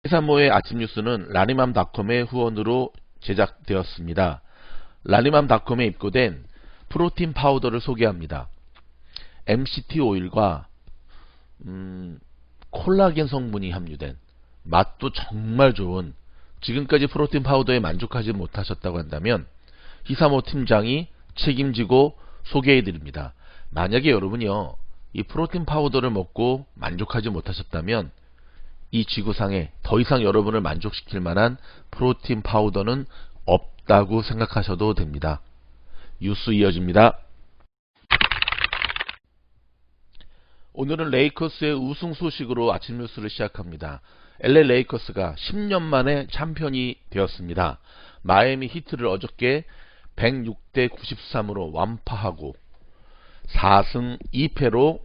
시사모의 아침 뉴스는 라니맘닷컴의 후원으로 제작되었습니다. 라니맘닷컴에 입고된 프로틴 파우더를 소개합니다. MCT 오일과 콜라겐 성분이 함유된 맛도 정말 좋은, 지금까지 프로틴 파우더에 만족하지 못하셨다고 한다면 히사모 팀장이 책임지고 소개해드립니다. 만약에 여러분이요 이 프로틴 파우더를 먹고 만족하지 못하셨다면 이 지구상에 더 이상 여러분을 만족시킬 만한 프로틴 파우더는 없다고 생각하셔도 됩니다. 뉴스 이어집니다. 오늘은 레이커스의 우승 소식으로 아침 뉴스를 시작합니다. LA 레이커스가 10년 만에 챔피언이 되었습니다. 마이애미 히트를 어저께 106대 93으로 완파하고 4승 2패로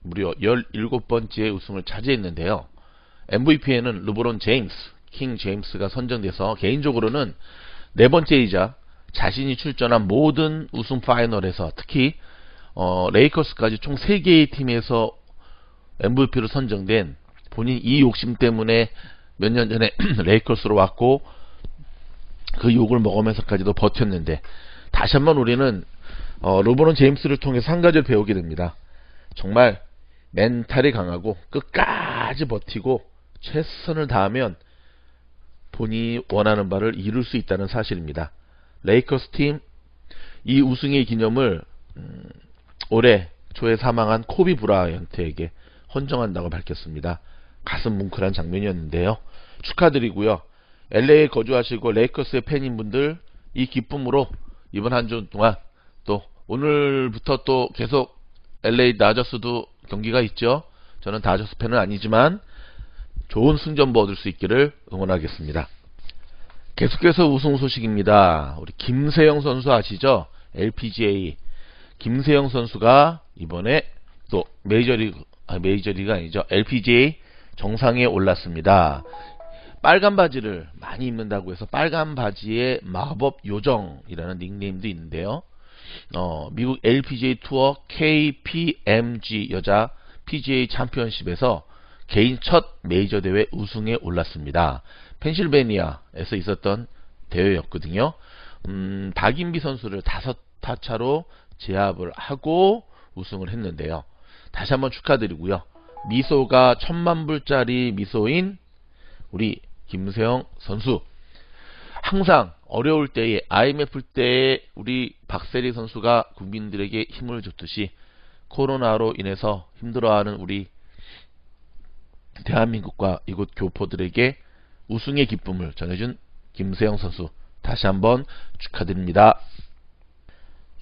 무려 17번째 우승을 차지했는데요. MVP에는 르브론 제임스, 킹 제임스가 선정돼서 개인적으로는 4번째이자 자신이 출전한 모든 우승 파이널에서 특히 레이커스까지 총 3개의 팀에서 MVP로 선정된, 본인 이 욕심 때문에 몇 년 전에 레이커스로 왔고 그 욕을 먹으면서까지도 버텼는데, 다시 한번 우리는 르브론 제임스를 통해서 한 가지를 배우게 됩니다. 정말 멘탈이 강하고 끝까지 버티고 최선을 다하면 본인이 원하는 바를 이룰 수 있다는 사실입니다. 레이커스 팀 이 우승의 기념을 올해 초에 사망한 코비 브라이언트에게 헌정한다고 밝혔습니다. 가슴 뭉클한 장면이었는데요. 축하드리고요. LA에 거주하시고 레이커스의 팬인 분들, 이 기쁨으로 이번 한 주 동안 또 오늘부터 또 계속 LA 다저스도 경기가 있죠. 저는 다저스 팬은 아니지만 좋은 승전보 얻을 수 있기를 응원하겠습니다. 계속해서 우승 소식입니다. 우리 김세영 선수 아시죠? LPGA 김세영 선수가 이번에 또 메이저리그 아니죠, LPGA 정상에 올랐습니다. 빨간 바지를 많이 입는다고 해서 빨간 바지의 마법 요정이라는 닉네임도 있는데요. 미국 LPGA 투어 KPMG 여자 PGA 챔피언십에서 개인 첫 메이저 대회 우승에 올랐습니다. 펜실베니아에서 있었던 대회였거든요. 박인비 선수를 5타차로 제압을 하고 우승을 했는데요. 다시 한번 축하드리고요. 미소가 10,000불짜리 미소인 우리 김세영 선수, 항상 어려울 때에 IMF 때에 우리 박세리 선수가 국민들에게 힘을 줬듯이 코로나로 인해서 힘들어하는 우리 대한민국과 이곳 교포들에게 우승의 기쁨을 전해준 김세영 선수, 다시 한번 축하드립니다.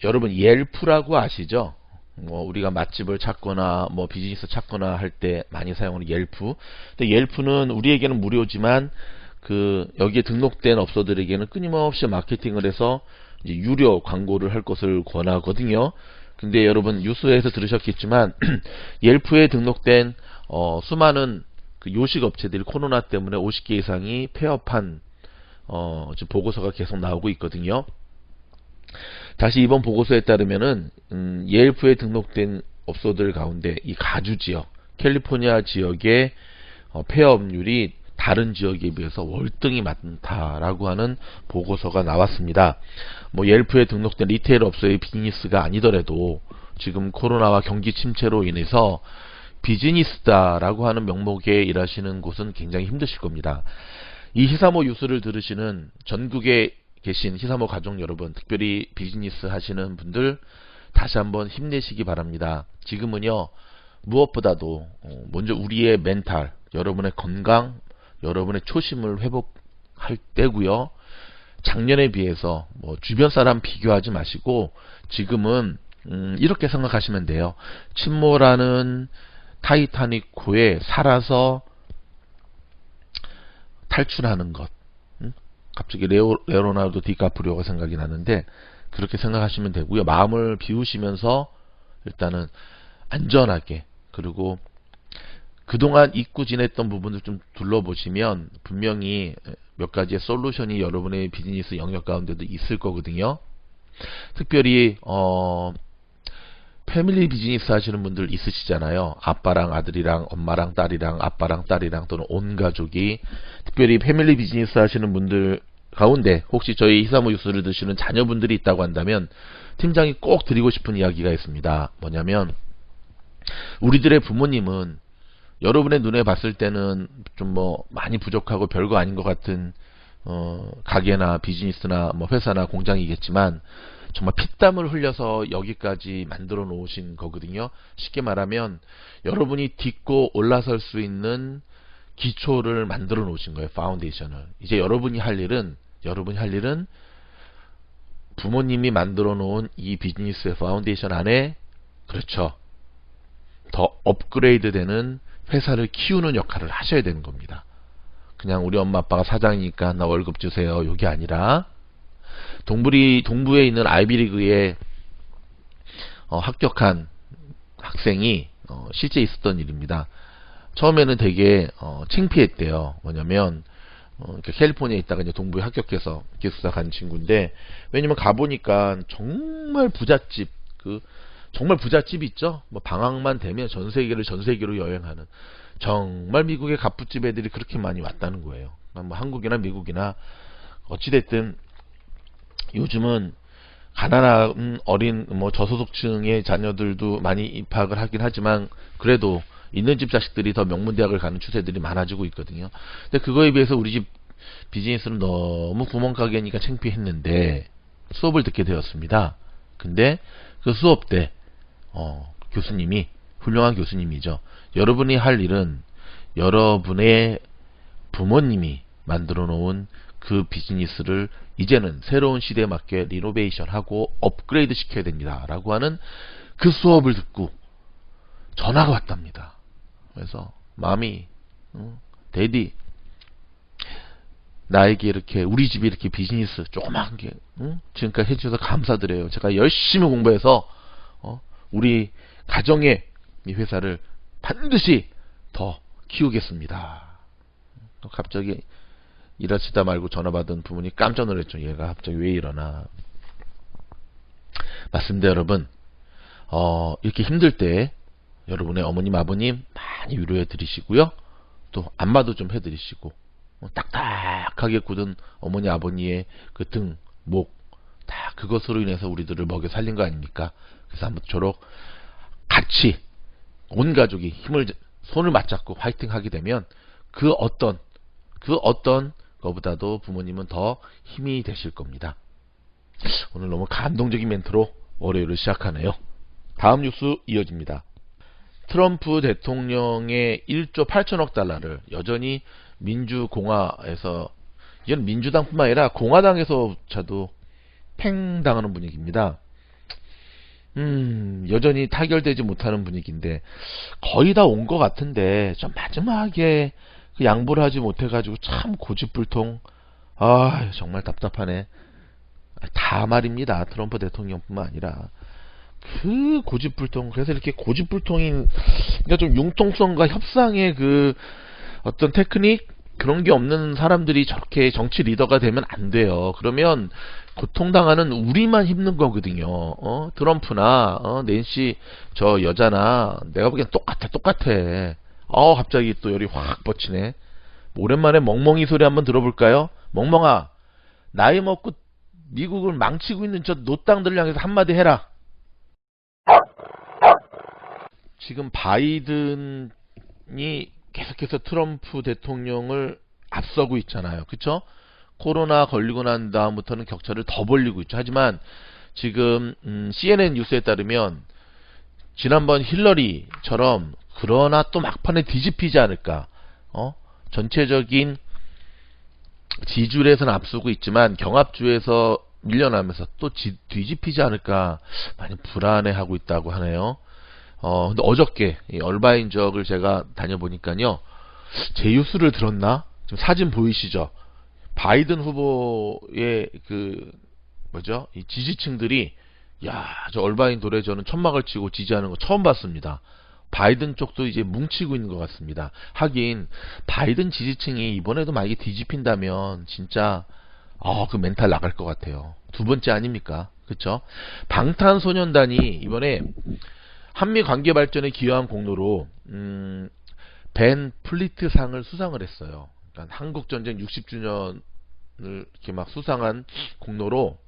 여러분 옐프라고 아시죠? 우리가 맛집을 찾거나 비즈니스 찾거나 할 때 많이 사용하는 옐프. 근데 옐프는 우리에게는 무료지만 여기에 등록된 업소들에게는 끊임없이 마케팅을 해서 이제 유료 광고를 할 것을 권하거든요. 근데 여러분 뉴스에서 들으셨겠지만 옐프에 등록된 수많은 요식 업체들이 코로나 때문에 50개 이상이 폐업한 보고서가 계속 나오고 있거든요. 다시 이번 보고서에 따르면은 옐프에 등록된 업소들 가운데 이 가주 지역, 캘리포니아 지역의 폐업률이 다른 지역에 비해서 월등히 많다라고 하는 보고서가 나왔습니다. 옐프에 등록된 리테일 업소의 비즈니스가 아니더라도 지금 코로나와 경기 침체로 인해서 비즈니스다라고 하는 명목에 일하시는 곳은 굉장히 힘드실 겁니다. 이 히사모 뉴스를 들으시는 전국에 계신 히사모 가족 여러분, 특별히 비즈니스 하시는 분들 다시 한번 힘내시기 바랍니다. 지금은요 무엇보다도 먼저 우리의 멘탈, 여러분의 건강, 여러분의 초심을 회복할 때고요. 작년에 비해서 주변 사람 비교하지 마시고 지금은 이렇게 생각하시면 돼요. 침몰하는 타이타닉호에 살아서 탈출하는 것. 갑자기 레오나르도 디카프리오가 생각이 나는데 그렇게 생각하시면 되고요. 마음을 비우시면서 일단은 안전하게, 그리고 그동안 잊고 지냈던 부분을 좀 둘러보시면 분명히 몇 가지의 솔루션이 여러분의 비즈니스 영역 가운데도 있을 거거든요. 특별히 패밀리 비즈니스 하시는 분들 있으시잖아요. 아빠랑 아들이랑 엄마랑 딸이랑 아빠랑 딸이랑 또는 온 가족이 특별히 패밀리 비즈니스 하시는 분들 가운데 혹시 저희 히사모 뉴스를 드시는 자녀분들이 있다고 한다면 팀장이 꼭 드리고 싶은 이야기가 있습니다. 뭐냐면 우리들의 부모님은 여러분의 눈에 봤을 때는 좀 뭐 많이 부족하고 별거 아닌 것 같은 가게나 비즈니스나 뭐 회사나 공장이겠지만 정말 피땀을 흘려서 여기까지 만들어 놓으신 거거든요. 쉽게 말하면 여러분이 딛고 올라설 수 있는 기초를 만들어 놓으신 거예요. 파운데이션을. 이제 여러분이 할 일은 부모님이 만들어 놓은 이 비즈니스의 파운데이션 안에 그렇죠. 더 업그레이드 되는 회사를 키우는 역할을 하셔야 되는 겁니다. 그냥 우리 엄마 아빠가 사장이니까 나 월급 주세요. 이게 아니라 동부에 있는 아이비리그에 합격한 학생이 실제 있었던 일입니다. 처음에는 되게 창피했대요. 뭐냐면 캘리포니아에 있다가 이제 동부에 합격해서 기숙사 간 친구인데 왜냐면 가보니까 정말 부잣집 정말 부잣집 있죠. 뭐 방학만 되면 전 세계로 여행하는 정말 미국의 갑부집 애들이 그렇게 많이 왔다는 거예요. 뭐 한국이나 미국이나 어찌됐든 요즘은 가난한 어린 뭐 저소득층의 자녀들도 많이 입학을 하긴 하지만 그래도 있는 집 자식들이 더 명문대학을 가는 추세들이 많아지고 있거든요. 근데 그거에 비해서 우리 집 비즈니스는 너무 구멍가게니까 창피했는데 수업을 듣게 되었습니다. 근데 그 수업 때 교수님이 훌륭한 교수님이죠. 여러분이 할 일은 여러분의 부모님이 만들어 놓은 그 비즈니스를 이제는 새로운 시대에 맞게 리노베이션하고 업그레이드 시켜야 됩니다. 라고 하는 그 수업을 듣고 전화가 왔답니다. 그래서 마미, 데디 나에게 이렇게 우리 집이 이렇게 비즈니스 조그만 게 지금까지 해주셔서 감사드려요. 제가 열심히 공부해서 우리 가정의 이 회사를 반드시 더 키우겠습니다. 갑자기 일하시다 말고 전화 받은 부모님 깜짝 놀랐죠. 얘가 갑자기 왜 이러나. 맞습니다, 여러분. 이렇게 힘들 때 여러분의 어머님, 아버님 많이 위로해 드리시고요. 또 안마도 좀 해 드리시고 딱딱하게 굳은 어머니, 아버니의 그 등, 목 다 그것으로 인해서 우리들을 먹여 살린 거 아닙니까? 그래서 아무쪼록 같이 온 가족이 손을 맞잡고 화이팅 하게 되면 그 어떤 거보다도 부모님은 더 힘이 되실 겁니다. 오늘 너무 감동적인 멘트로 월요일을 시작하네요. 다음 뉴스 이어집니다. 트럼프 대통령의 1조 8천억 달러를 여전히 민주공화에서 이건 민주당뿐만 아니라 공화당에서조차도 팽당하는 분위기입니다. 여전히 타결되지 못하는 분위기인데 거의 다 온 것 같은데 좀 마지막에 그 양보를 하지 못해가지고 참 고집불통. 정말 답답하네. 다 말입니다. 트럼프 대통령뿐만 아니라 그 고집불통. 그래서 이렇게 고집불통인 그러니까 좀 융통성과 협상의 그 어떤 테크닉 그런 게 없는 사람들이 저렇게 정치 리더가 되면 안 돼요. 그러면 고통당하는 우리만 힘든 거거든요. 트럼프나 낸시 저 여자나 내가 보기엔 똑같아. 갑자기 또 열이 확 뻗치네. 오랜만에 멍멍이 소리 한번 들어볼까요? 멍멍아, 나이 먹고 미국을 망치고 있는 저 노땅들을 향해서 한마디 해라. 지금 바이든이 계속해서 트럼프 대통령을 앞서고 있잖아요. 그쵸? 코로나 걸리고 난 다음부터는 격차를 더 벌리고 있죠. 하지만 지금 CNN 뉴스에 따르면 지난번 힐러리처럼 그러나 또 막판에 뒤집히지 않을까. 전체적인 지지율에서는 앞서고 있지만 경합주에서 밀려나면서 또 뒤집히지 않을까 많이 불안해하고 있다고 하네요. 근데 어저께 이 얼바인 지역을 제가 다녀보니까요. 제휴수를 들었나? 지금 사진 보이시죠? 바이든 후보의 이 지지층들이 저 얼바인 돌에 저는 천막을 치고 지지하는 거 처음 봤습니다. 바이든 쪽도 이제 뭉치고 있는 것 같습니다. 하긴 바이든 지지층이 이번에도 만약에 뒤집힌다면 진짜 그 멘탈 나갈 것 같아요. 두 번째 아닙니까? 그쵸? 방탄소년단이 이번에 한미 관계 발전에 기여한 공로로 벤 플리트 상을 수상을 했어요. 그러니까 한국 전쟁 60주년을 이렇게 막 수상한 공로로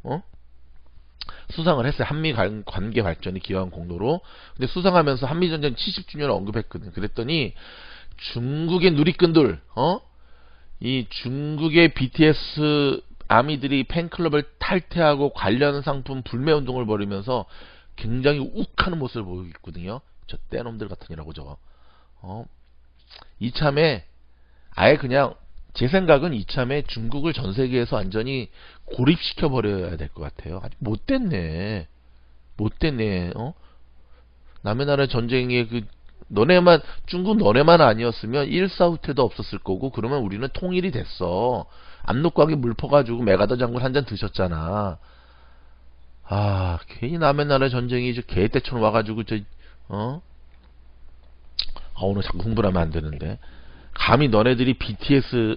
수상을 했어요. 한미 관계 발전이 기여한 공로로. 근데 수상하면서 한미 전쟁 70주년을 언급했거든. 그랬더니 중국의 누리꾼들, 이 중국의 BTS 아미들이 팬클럽을 탈퇴하고 관련 상품 불매 운동을 벌이면서 굉장히 욱하는 모습을 보이고 있거든요. 저 떼놈들 같으니라고 저거. 이참에 아예 그냥 제 생각은 이참에 중국을 전 세계에서 완전히 고립시켜 버려야 될 것 같아요. 아주 못됐네. 남의 나라 전쟁에 너네만 중국 너네만 아니었으면 1사후 때도 없었을 거고 그러면 우리는 통일이 됐어. 압록강에 물 퍼가지고 메가더 장군 한 잔 드셨잖아. 괜히 남의 나라 전쟁이 저 개떼처럼 와가지고 오늘 자꾸 흥분하면 안 되는데. 감히 너네들이 BTS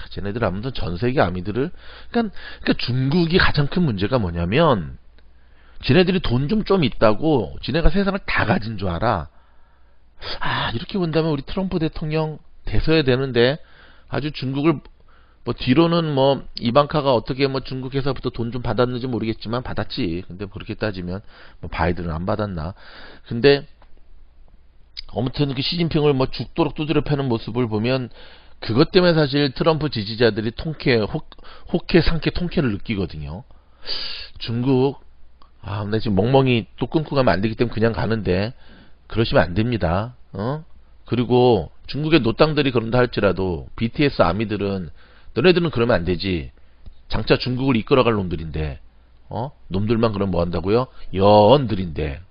쟤네들 아무튼 전 세계 아미들을 그러니까 중국이 가장 큰 문제가 뭐냐면 쟤네들이 돈 좀 있다고 지네가 세상을 다 가진 줄 알아. 이렇게 본다면 우리 트럼프 대통령 대서야 되는데 아주 중국을 뒤로는 이방카가 어떻게 중국 회사부터 돈 좀 받았는지 모르겠지만 받았지. 근데 그렇게 따지면 바이든은 안 받았나. 근데 아무튼 그 시진핑을 죽도록 두드려 패는 모습을 보면 그것 때문에 사실 트럼프 지지자들이 호쾌 상쾌 통쾌를 느끼거든요. 중국 나 지금 멍멍이 또 끊고 가면 안 되기 때문에 그냥 가는데 그러시면 안 됩니다. 그리고 중국의 노땅들이 그런다 할지라도 BTS 아미들은 너네들은 그러면 안 되지. 장차 중국을 이끌어갈 놈들인데 놈들만 그럼 뭐 한다고요? 연들인데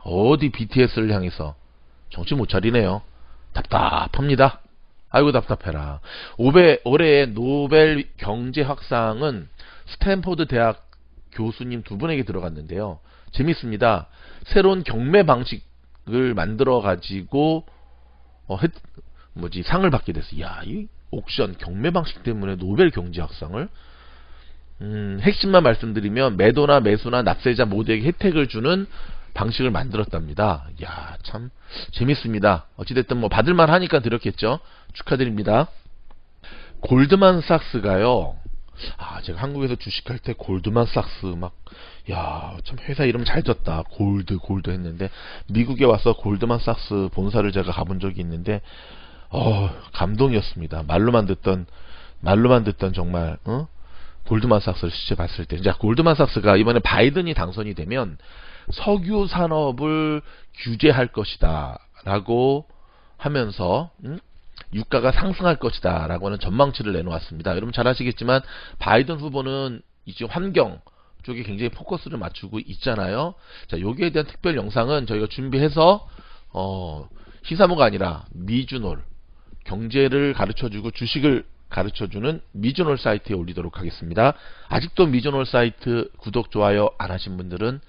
어디 BTS를 향해서 정신 못 차리네요. 답답합니다. 아이고 답답해라. 올해 노벨 경제학상은 스탠포드 대학 교수님 두 분에게 들어갔는데요. 재밌습니다. 새로운 경매 방식을 만들어 가지고 상을 받게 됐어요. 이 옥션 경매 방식 때문에 노벨 경제학상을 핵심만 말씀드리면 매도나 매수나 납세자 모두에게 혜택을 주는 방식을 만들었답니다. 참 재밌습니다. 어찌됐든 받을만 하니까 드렸겠죠. 축하드립니다. 골드만삭스가요. 제가 한국에서 주식할 때 골드만삭스 참 회사 이름 잘 졌다. 골드 했는데 미국에 와서 골드만삭스 본사를 제가 가본 적이 있는데 감동이었습니다. 말로만 듣던 정말 골드만삭스를 실제 봤을 때. 골드만삭스가 이번에 바이든이 당선이 되면 석유 산업을 규제할 것이다 라고 하면서 유가가 상승할 것이다 라고 하는 전망치를 내놓았습니다. 여러분 잘 아시겠지만 바이든 후보는 이제 환경 쪽에 굉장히 포커스를 맞추고 있잖아요. 여기에 대한 특별 영상은 저희가 준비해서 시사모가 아니라 미주놀 경제를 가르쳐주고 주식을 가르쳐주는 미주놀 사이트에 올리도록 하겠습니다. 아직도 미주놀 사이트 구독 좋아요 안 하신 분들은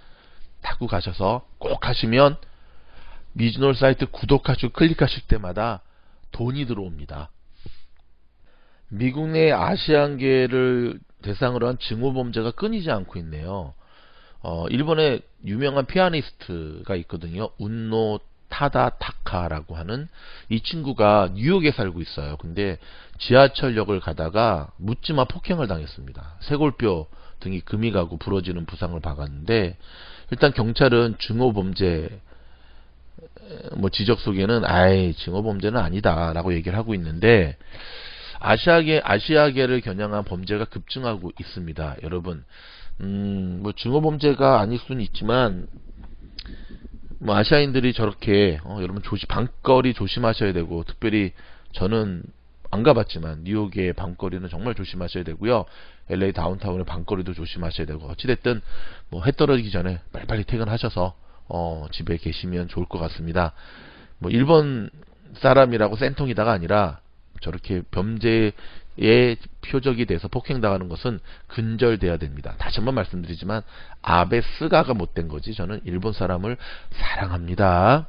타고 가셔서 꼭 하시면 미주놀 사이트 구독하시고 클릭하실 때마다 돈이 들어옵니다. 미국 내 아시안계를 대상으로 한 증오범죄가 끊이지 않고 있네요. 일본의 유명한 피아니스트가 있거든요. 운노 타다타카라고 하는 이 친구가 뉴욕에 살고 있어요. 근데 지하철역을 가다가 묻지마 폭행을 당했습니다. 쇄골뼈 등이 금이 가고 부러지는 부상을 받았는데 일단 경찰은 증오범죄 지적 속에는 증오범죄는 아니다 라고 얘기를 하고 있는데 아시아계를 겨냥한 범죄가 급증하고 있습니다. 여러분 증오범죄가 아닐 수는 있지만 아시아인들이 저렇게 여러분 밤거리 조심하셔야 되고 특별히 저는 안 가봤지만 뉴욕의 밤거리는 정말 조심하셔야 되고요. LA 다운타운의 밤거리도 조심하셔야 되고 어찌됐든 해 떨어지기 전에 빨리빨리 퇴근하셔서 집에 계시면 좋을 것 같습니다. 일본 사람이라고 센통이다가 아니라 저렇게 범죄의 표적이 돼서 폭행당하는 것은 근절돼야 됩니다. 다시 한번 말씀드리지만 아베 스가가 못된 거지 저는 일본 사람을 사랑합니다.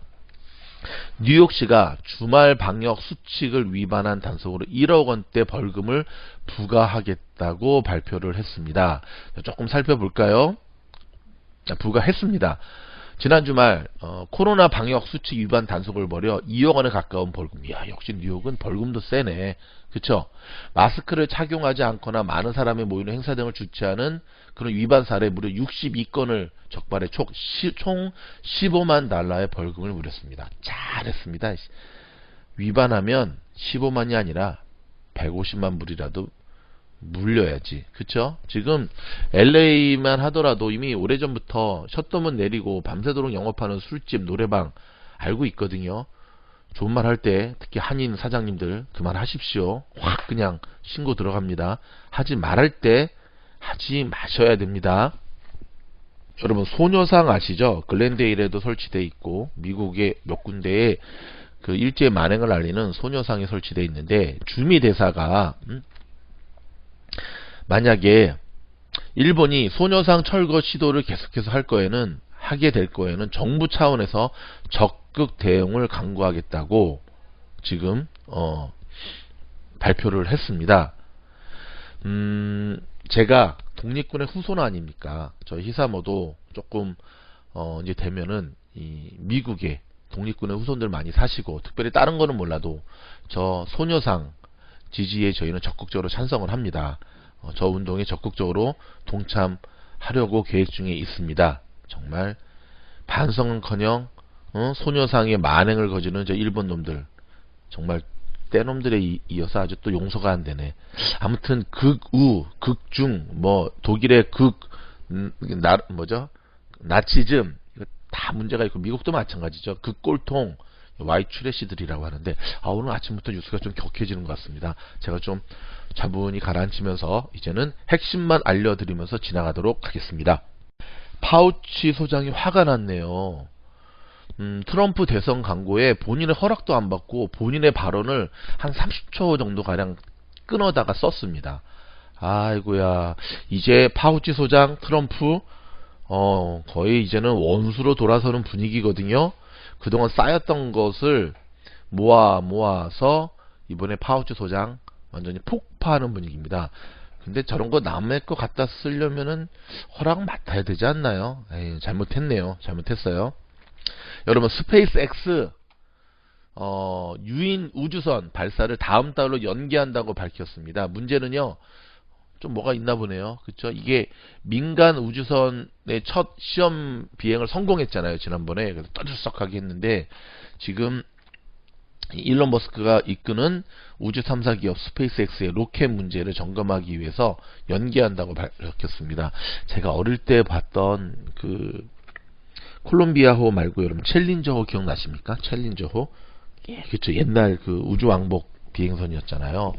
뉴욕시가 주말 방역 수칙을 위반한 단속으로 1억 원대 벌금을 부과하겠다고 발표를 했습니다. 조금 살펴볼까요? 부과했습니다. 지난 주말 코로나 방역 수칙 위반 단속을 벌여 2억 원에 가까운 벌금. 이야, 역시 뉴욕은 벌금도 세네. 그쵸? 마스크를 착용하지 않거나 많은 사람이 모이는 행사 등을 주최하는 그런 위반 사례 무려 62건을 적발해 총 15만 달러의 벌금을 물었습니다. 잘했습니다. 위반하면 15만이 아니라 150만 불이라도 물려야지. 그쵸? 지금 LA만 하더라도 이미 오래전부터 셧다운 내리고 밤새도록 영업하는 술집, 노래방 알고 있거든요. 좋은 말 할 때 특히 한인 사장님들 그만하십시오. 확 그냥 신고 들어갑니다. 하지 말할 때 하지 마셔야 됩니다. 여러분 소녀상 아시죠? 글렌데일에도 설치되어 있고 미국의 몇 군데에 그 일제 만행을 알리는 소녀상이 설치되어 있는데 주미 대사가 만약에 일본이 소녀상 철거 시도를 계속해서 하게 될 거에는 정부 차원에서 적극 대응을 강구하겠다고 지금 발표를 했습니다. 제가 독립군의 후손 아닙니까? 저희 히사모도 조금 이제 되면은 이 미국의 독립군의 후손들 많이 사시고 특별히 다른 거는 몰라도 저 소녀상 지지에 저희는 적극적으로 찬성을 합니다. 저 운동에 적극적으로 동참하려고 계획 중에 있습니다. 정말 반성은커녕 소녀상의 만행을 거지는 저 일본 놈들 정말 떼놈들에 이어서 아주 또 용서가 안 되네. 아무튼 극우, 극중, 뭐 독일의 나치즘 이거 다 문제가 있고 미국도 마찬가지죠. 극골통 Y 추레시들이라고 하는데 오늘 아침부터 뉴스가 좀 격해지는 것 같습니다. 제가 좀 차분히 가라앉히면서 이제는 핵심만 알려드리면서 지나가도록 하겠습니다. 파우치 소장이 화가 났네요. 트럼프 대선 광고에 본인의 허락도 안 받고 본인의 발언을 한 30초 정도 가량 끊어다가 썼습니다. 아이고야, 이제 파우치 소장 트럼프 거의 이제는 원수로 돌아서는 분위기거든요. 그동안 쌓였던 것을 모아서 이번에 파우치 소장 완전히 폭파하는 분위기입니다. 근데 저런 거 남의 거 갖다 쓰려면은 허락 맡아야 되지 않나요? 에이, 잘못했네요. 잘못했어요. 여러분 스페이스 X 유인 우주선 발사를 다음 달로 연기한다고 밝혔습니다. 문제는요. 좀 뭐가 있나 보네요. 그쵸? 이게 민간 우주선의 첫 시험 비행을 성공했잖아요. 지난번에. 그래서 떠들썩하게 했는데 지금 일론 머스크가 이끄는 우주 탐사 기업 스페이스X의 로켓 문제를 점검하기 위해서 연기한다고 밝혔습니다. 제가 어릴 때 봤던 그 콜롬비아호 말고 여러분 챌린저호 기억나십니까? 챌린저호? 예, 그쵸. 옛날 그 우주 왕복 비행선이었잖아요.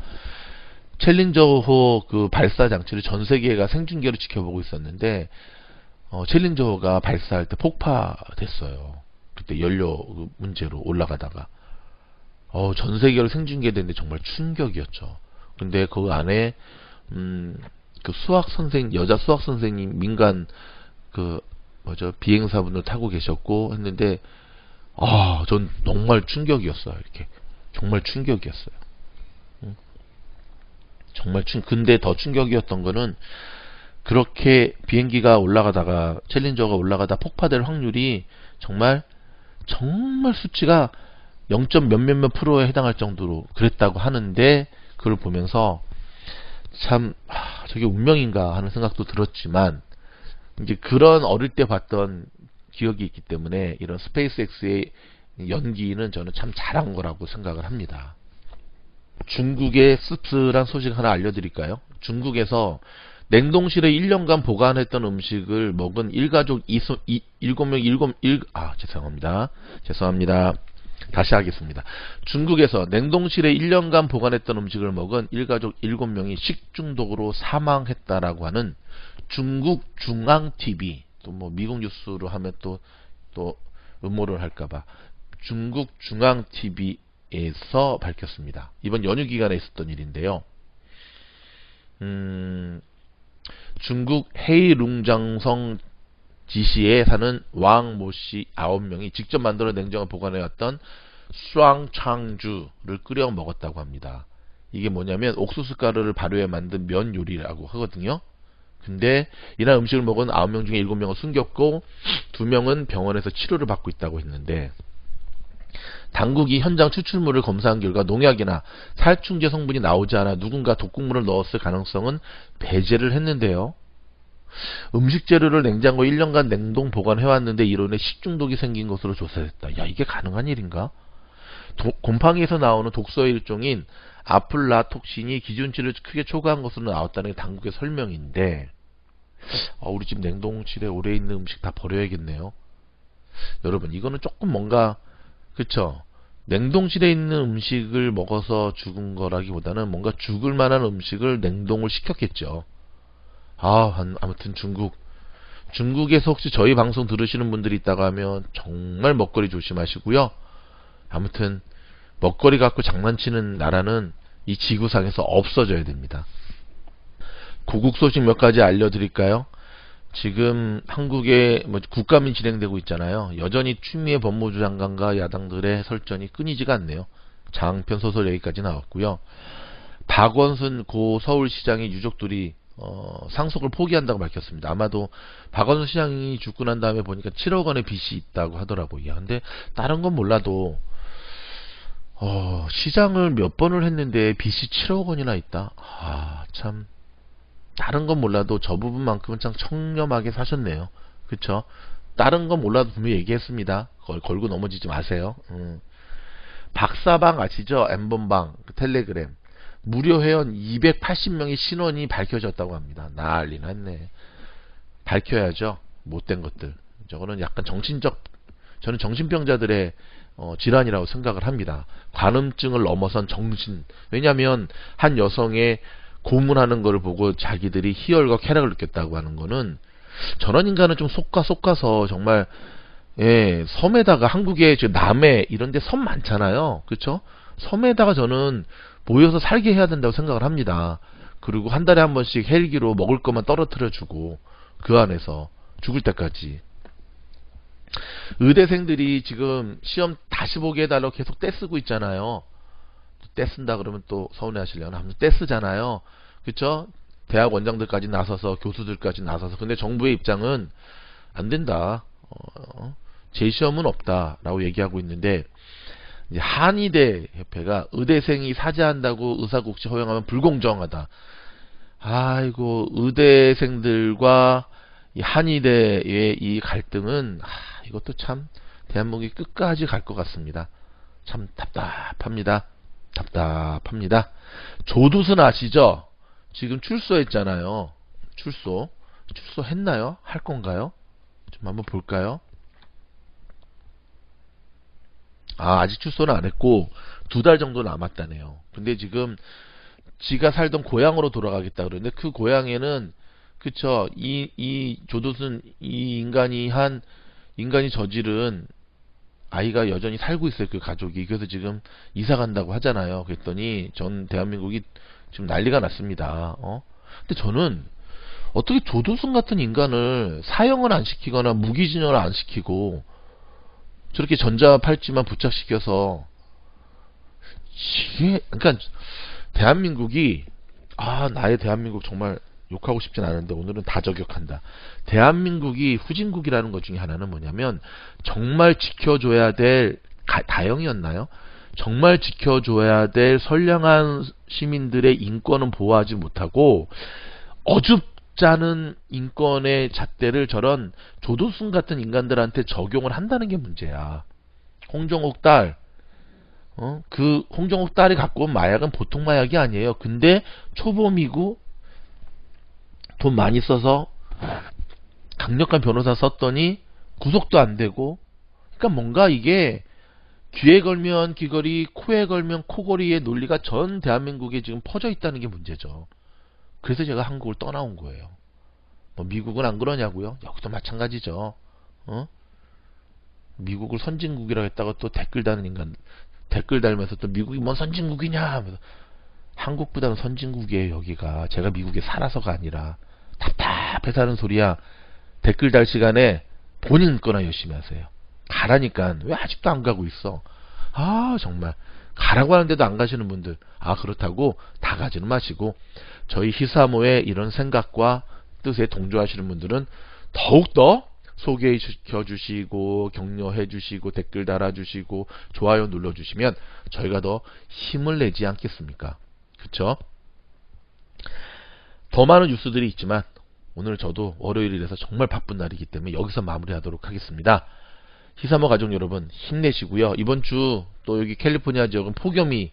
챌린저호 그 발사 장치를 전 세계가 생중계로 지켜보고 있었는데 챌린저호가 발사할 때 폭파됐어요. 그때 연료 문제로 올라가다가 전 세계로 생중계됐는데 정말 충격이었죠. 근데 그 안에 그 여자 수학 선생님 민간 비행사분을 타고 계셨고 했는데 전 정말 충격이었어요. 이렇게 정말 충격이었어요. 정말 근데 더 충격이었던 거는 그렇게 비행기가 올라가다가 챌린저가 올라가다 폭파될 확률이 정말 수치가 0. 몇몇몇 프로에 해당할 정도로 그랬다고 하는데 그걸 보면서 참 저게 운명인가 하는 생각도 들었지만 이제 그런 어릴 때 봤던 기억이 있기 때문에 이런 스페이스X의 연기는 저는 참 잘한 거라고 생각을 합니다. 중국의 씁쓸한 소식 하나 알려드릴까요? 중국에서 냉동실에 1년간 보관했던 음식을 먹은 일가족 7명 죄송합니다. 다시 하겠습니다. 중국에서 냉동실에 1년간 보관했던 음식을 먹은 일가족 7명이 식중독으로 사망했다라고 하는 중국 중앙TV, 또 뭐 미국 뉴스로 하면 또 음모를 할까봐 중국 중앙TV에서 밝혔습니다. 이번 연휴 기간에 있었던 일인데요. 중국 헤이룽장성 지시에 사는 왕 모씨 9명이 직접 만들어 냉장고에 보관해왔던 슈앙창주를 끓여 먹었다고 합니다. 이게 뭐냐면 옥수수 가루를 발효해 만든 면 요리라고 하거든요. 근데 이날 음식을 먹은 9명 중에 7명은 숨겼고 2명은 병원에서 치료를 받고 있다고 했는데, 당국이 현장 추출물을 검사한 결과 농약이나 살충제 성분이 나오지 않아 누군가 독극물을 넣었을 가능성은 배제를 했는데요. 음식 재료를 냉장고에 1년간 냉동 보관해왔는데 이로 인해 식중독이 생긴 것으로 조사됐다. 야, 이게 가능한 일인가? 곰팡이에서 나오는 독소의 일종인 아플라톡신이 기준치를 크게 초과한 것으로 나왔다는 게 당국의 설명인데, 우리 집 냉동실에 오래 있는 음식 다 버려야겠네요. 여러분, 이거는 조금 뭔가, 그쵸? 냉동실에 있는 음식을 먹어서 죽은 거라기보다는 뭔가 죽을 만한 음식을 냉동을 시켰겠죠. 아무튼 중국에서 혹시 저희 방송 들으시는 분들이 있다고 하면 정말 먹거리 조심하시고요. 아무튼 먹거리 갖고 장난치는 나라는 이 지구상에서 없어져야 됩니다. 고국 소식 몇 가지 알려드릴까요? 지금 한국에 국감이 진행되고 있잖아요. 여전히 추미애 법무부 장관과 야당들의 설전이 끊이지가 않네요. 장편 소설 여기까지 나왔고요. 박원순 고 서울시장의 유족들이 상속을 포기한다고 밝혔습니다. 아마도 박원순 시장이 죽고 난 다음에 보니까 7억 원의 빚이 있다고 하더라고요. 근데 다른 건 몰라도 시장을 몇 번을 했는데 빚이 7억 원이나 있다. 참, 다른 건 몰라도 저 부분만큼은 참 청렴하게 사셨네요. 그쵸? 다른 건 몰라도 분명히 얘기했습니다. 걸고 넘어지지 마세요. 박사방 아시죠? 엠번방, 텔레그램. 무료 회원 280명의 신원이 밝혀졌다고 합니다. 난리 났네. 밝혀야죠. 못된 것들. 저거는 약간 저는 정신병자들의 질환이라고 생각을 합니다. 관음증을 넘어선 정신. 왜냐하면 한 여성의 고문하는 것을 보고 자기들이 희열과 쾌락을 느꼈다고 하는 거는, 저런 인간은 좀 속가서 정말, 섬에다가, 한국에 남해 이런 데 섬 많잖아요. 그쵸? 섬에다가 저는 모여서 살게 해야 된다고 생각을 합니다. 그리고 한 달에 한 번씩 헬기로 먹을 것만 떨어뜨려 주고 그 안에서 죽을 때까지. 의대생들이 지금 시험 다시 보게 해달라고 계속 떼쓰고 있잖아요. 떼쓴다 그러면 또 서운해 하시려나? 아무튼 떼쓰잖아요. 그쵸? 대학 원장들까지 나서서, 교수들까지 나서서. 근데 정부의 입장은 안 된다. 재시험은 없다 라고 얘기하고 있는데, 이제 한의대 협회가 의대생이 사죄한다고 의사국시 허용하면 불공정하다. 아이고, 의대생들과 이 한의대의 이 갈등은 이것도 참 대한민국이 끝까지 갈 것 같습니다. 참 답답합니다. 조두순 아시죠? 지금 출소했잖아요. 출소했나요? 할 건가요? 좀 한번 볼까요? 아직 출소는 안 했고 2달 정도 남았다네요. 근데 지금 지가 살던 고향으로 돌아가겠다 그러는데, 그 고향에는, 그쵸, 이 조두순 이 인간이 저지른 아이가 여전히 살고 있어요. 그 가족이. 그래서 지금 이사 간다고 하잖아요. 그랬더니 전 대한민국이 지금 난리가 났습니다. 근데 저는 어떻게 조두순 같은 인간을 사형을 안 시키거나 무기징역을 안 시키고 저렇게 전자팔찌만 부착시켜서, 그러니까 대한민국이, 나의 대한민국 정말 욕하고 싶진 않은데 오늘은 다 저격한다. 대한민국이 후진국이라는 것 중에 하나는 뭐냐면, 정말 지켜줘야 될, 다영이었나요? 정말 지켜줘야 될 선량한 시민들의 인권은 보호하지 못하고 어줍잖은 인권의 잣대를 저런 조두순 같은 인간들한테 적용을 한다는 게 문제야. 홍정욱 딸, 그 홍정욱 딸이 갖고 온 마약은 보통 마약이 아니에요. 근데 초범이고 돈 많이 써서 강력한 변호사 썼더니 구속도 안 되고, 그러니까 뭔가 이게 귀에 걸면 귀걸이, 코에 걸면 코걸이의 논리가 전 대한민국에 지금 퍼져 있다는 게 문제죠. 그래서 제가 한국을 떠나온 거예요. 미국은 안 그러냐고요? 여기도 마찬가지죠. 미국을 선진국이라고 했다가 또 댓글 다는 인간, 댓글 달면서 또 미국이 뭔 선진국이냐 하면서, 한국보다는 선진국이에요. 여기가. 제가 미국에 살아서가 아니라. 답답해서 하는 소리야. 댓글 달 시간에 본인 거나 열심히 하세요. 가라니까. 왜 아직도 안 가고 있어? 정말 가라고 하는데도 안 가시는 분들, 그렇다고 다 가지는 마시고, 저희 히사모의 이런 생각과 뜻에 동조하시는 분들은 더욱더 소개시켜 주시고 격려해 주시고 댓글 달아주시고 좋아요 눌러주시면 저희가 더 힘을 내지 않겠습니까? 그쵸? 더 많은 뉴스들이 있지만 오늘 저도 월요일이라서 정말 바쁜 날이기 때문에 여기서 마무리하도록 하겠습니다. 히사모 가족 여러분 힘내시고요. 이번 주 또 여기 캘리포니아 지역은 폭염이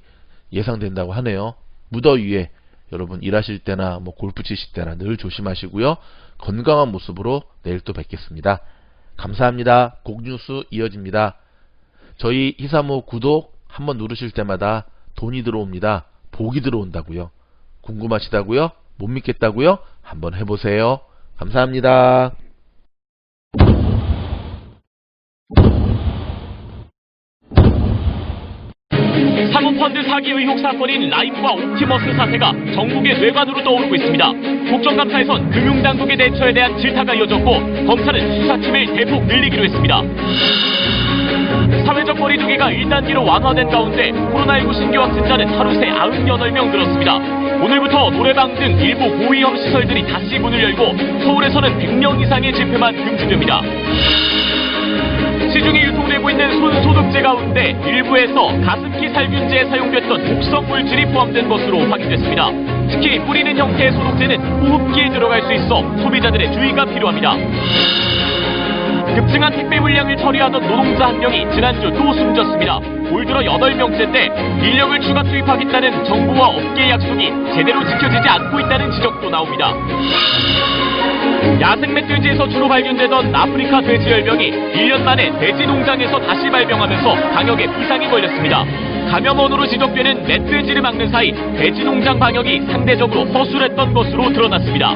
예상된다고 하네요. 무더위에 여러분 일하실 때나 뭐 골프 치실 때나 늘 조심하시고요. 건강한 모습으로 내일 또 뵙겠습니다. 감사합니다. 곡뉴스 이어집니다. 저희 히사모 구독 한번 누르실 때마다 돈이 들어옵니다. 복이 들어온다고요. 궁금하시다고요? 못 믿겠다고요? 한번 해보세요. 감사합니다. 사모펀드 사기 의혹 사건인 라임과 옵티머스 사태가 전국의 뇌관으로 떠오르고 있습니다. 국정감사에선 금융당국의 대처에 대한 질타가 이어졌고 검찰은 수사팀을 대폭 늘리기로 했습니다. 사회적 거리두기가 1단계로 완화된 가운데 코로나19 신규 확진자는 하루 새 98명 늘었습니다. 오늘부터 노래방 등 일부 고위험 시설들이 다시 문을 열고 서울에서는 100명 이상의 집회만 금지됩니다. 시중에 유통되고 있는 손소독제 가운데 일부에서 가습기 살균제에 사용됐던 독성 물질이 포함된 것으로 확인됐습니다. 특히 뿌리는 형태의 소독제는 호흡기에 들어갈 수 있어 소비자들의 주의가 필요합니다. 급증한 택배 물량을 처리하던 노동자 한 명이 지난주 또 숨졌습니다. 올 들어 8명째인데 인력을 추가 투입하겠다는 정부와 업계의 약속이 제대로 지켜지지 않고 있다는 지적도 나옵니다. 야생 멧돼지에서 주로 발견되던 아프리카 돼지열병이 1년 만에 돼지 농장에서 다시 발병하면서 방역에 비상이 걸렸습니다. 감염원으로 지적되는 멧돼지를 막는 사이 돼지 농장 방역이 상대적으로 허술했던 것으로 드러났습니다.